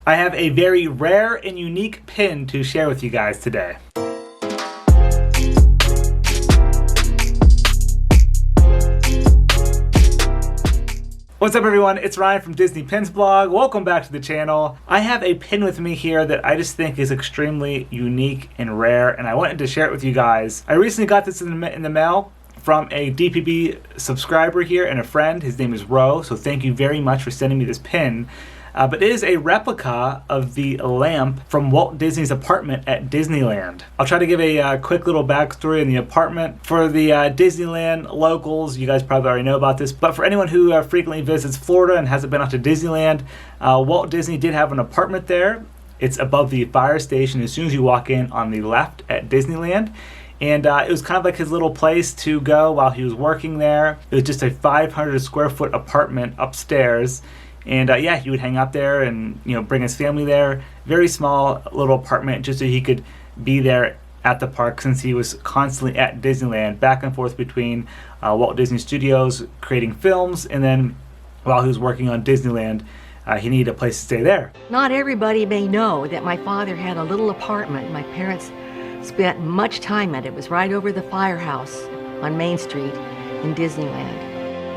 I have a very rare and unique pin to share with you guys today. What's up everyone, it's Ryan from Disney Pins Blog. Welcome back to the channel. I have a pin with me here that I just think is extremely unique and rare, and I wanted to share it with you guys. I recently got this in the mail from a DPB subscriber here and a friend. His name is Ro, so thank you very much for sending me this pin. But it is a replica of the lamp from Walt Disney's apartment at Disneyland. I'll try to give a quick little backstory in the apartment. For the Disneyland locals, you guys probably already know about this, but for anyone who frequently visits Florida and hasn't been out to Disneyland, Walt Disney did have an apartment there. It's above the fire station as soon as you walk in on the left at Disneyland. And it was kind of like his little place to go while he was working there. It was just a 500 square foot apartment upstairs. And yeah, he would hang out there and bring his family there. Very small little apartment just so he could be there at the park, since he was constantly at Disneyland, back and forth between Walt Disney Studios creating films, and then while he was working on Disneyland, he needed a place to stay there. Not everybody may know that my father had a little apartment. My parents spent much time at it. It was right over the firehouse on Main Street in Disneyland.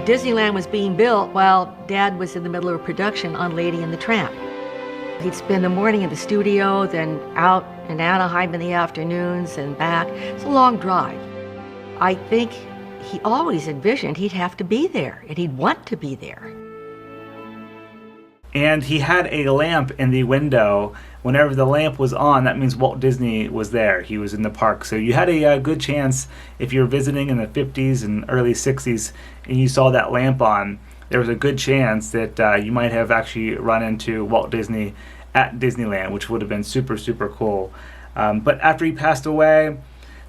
Disneyland was being built while Dad was in the middle of a production on Lady and the Tramp. He'd spend the morning in the studio, then out in Anaheim in the afternoons and back. It's a long drive. I think he always envisioned he'd have to be there, and he'd want to be there. And he had a lamp in the window. Whenever the lamp was on, that means Walt Disney was there. He was in the park. So you had a good chance, if you're visiting in the 50s and early 60s and you saw that lamp on, there was a good chance that you might have actually run into Walt Disney at Disneyland, which would have been super, super cool. But after he passed away,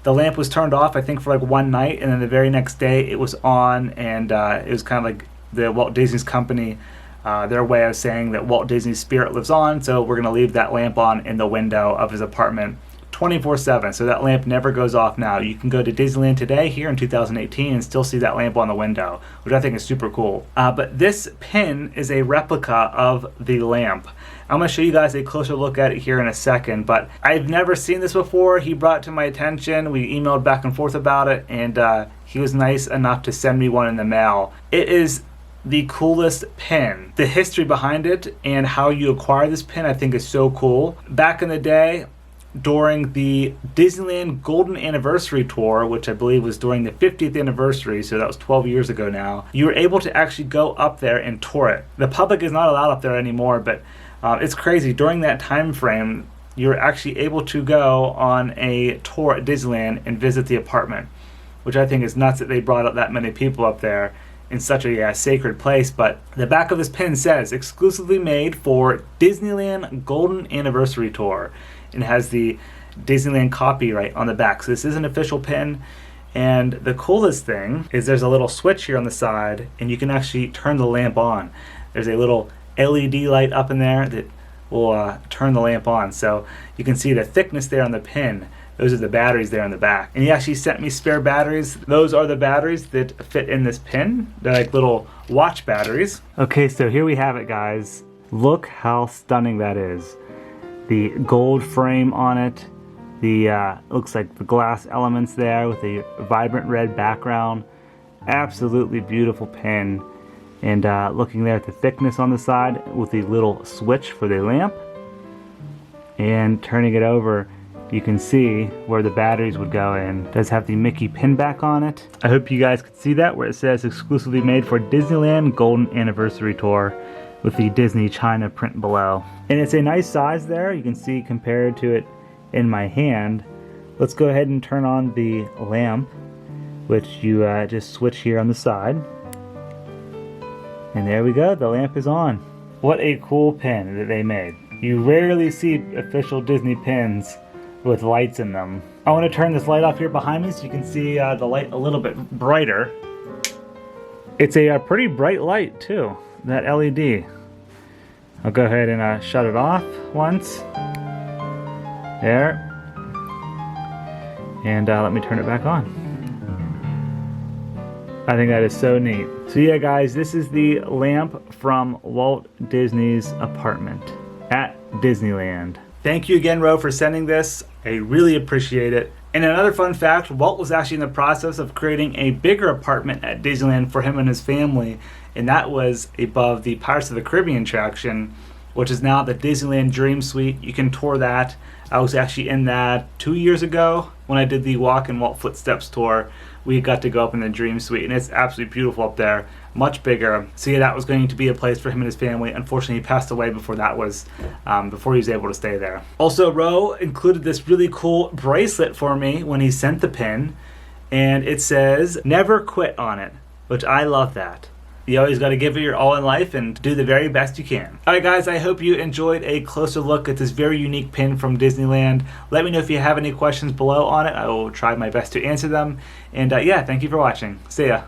the lamp was turned off, I think, for like one night, and then the very next day it was on, and it was kind of like the Walt Disney's company, their way of saying that Walt Disney's spirit lives on, so we're going to leave that lamp on in the window of his apartment 24/7, so that lamp never goes off now. You can go to Disneyland today, here in 2018, and still see that lamp on the window, which I think is super cool. But this pin is a replica of the lamp. I'm going to show you guys a closer look at it here in a second, but I've never seen this before. He brought it to my attention. We emailed back and forth about it, and he was nice enough to send me one in the mail. It is the coolest pin. The history behind it and how you acquire this pin, I think, is so cool. Back in the day, during the Disneyland Golden Anniversary Tour, which I believe was during the 50th anniversary, so that was 12 years ago now, you were able to actually go up there and tour it. The public is not allowed up there anymore, but it's crazy. During that time frame, you're actually able to go on a tour at Disneyland and visit the apartment, which I think is nuts that they brought up that many people up there in such a sacred place. But the back of this pin says, exclusively made for Disneyland Golden Anniversary Tour, and has the Disneyland copyright on the back. So this is an official pin, and the coolest thing is there's a little switch here on the side, and you can actually turn the lamp on. There's a little LED light up in there that will turn the lamp on, so you can see the thickness there on the pin. Those are the batteries there in the back. And he actually sent me spare batteries. Those are the batteries that fit in this pin. They're like little watch batteries. Okay, so here we have it, guys. Look how stunning that is. The gold frame on it. The looks like the glass elements there with a vibrant red background. Absolutely beautiful pin. And looking there at the thickness on the side with the little switch for the lamp. And turning it over, you can see where the batteries would go in. It does have the Mickey pin back on it. I hope you guys could see that, where it says exclusively made for Disneyland Golden Anniversary Tour, with the Disney China print below. And it's a nice size there, you can see compared to it in my hand. Let's go ahead and turn on the lamp, which you just switch here on the side. And there we go, the lamp is on. What a cool pin that they made. You rarely see official Disney pins with lights in them. I want to turn this light off here behind me so you can see the light a little bit brighter. It's a pretty bright light too, that LED. I'll go ahead and shut it off once. There. And let me turn it back on. I think that is so neat. So yeah guys, this is the lamp from Walt Disney's apartment at Disneyland. Thank you again, Ro, for sending this. I really appreciate it. And another fun fact, Walt was actually in the process of creating a bigger apartment at Disneyland for him and his family, and that was above the Pirates of the Caribbean attraction, which is now the Disneyland Dream Suite. You can tour that. I was actually in that 2 years ago when I did the Walk in Walt Footsteps tour. We got to go up in the Dream Suite, and it's absolutely beautiful up there, much bigger. So yeah, that was going to be a place for him and his family. Unfortunately, he passed away before that was, before he was able to stay there. Also, Ro included this really cool bracelet for me when he sent the pin, and it says, "Never quit" on it, which I love that. You always got to give it your all in life and do the very best you can. Alright guys, I hope you enjoyed a closer look at this very unique pin from Disneyland. Let me know if you have any questions below on it. I will try my best to answer them. And yeah, thank you for watching. See ya.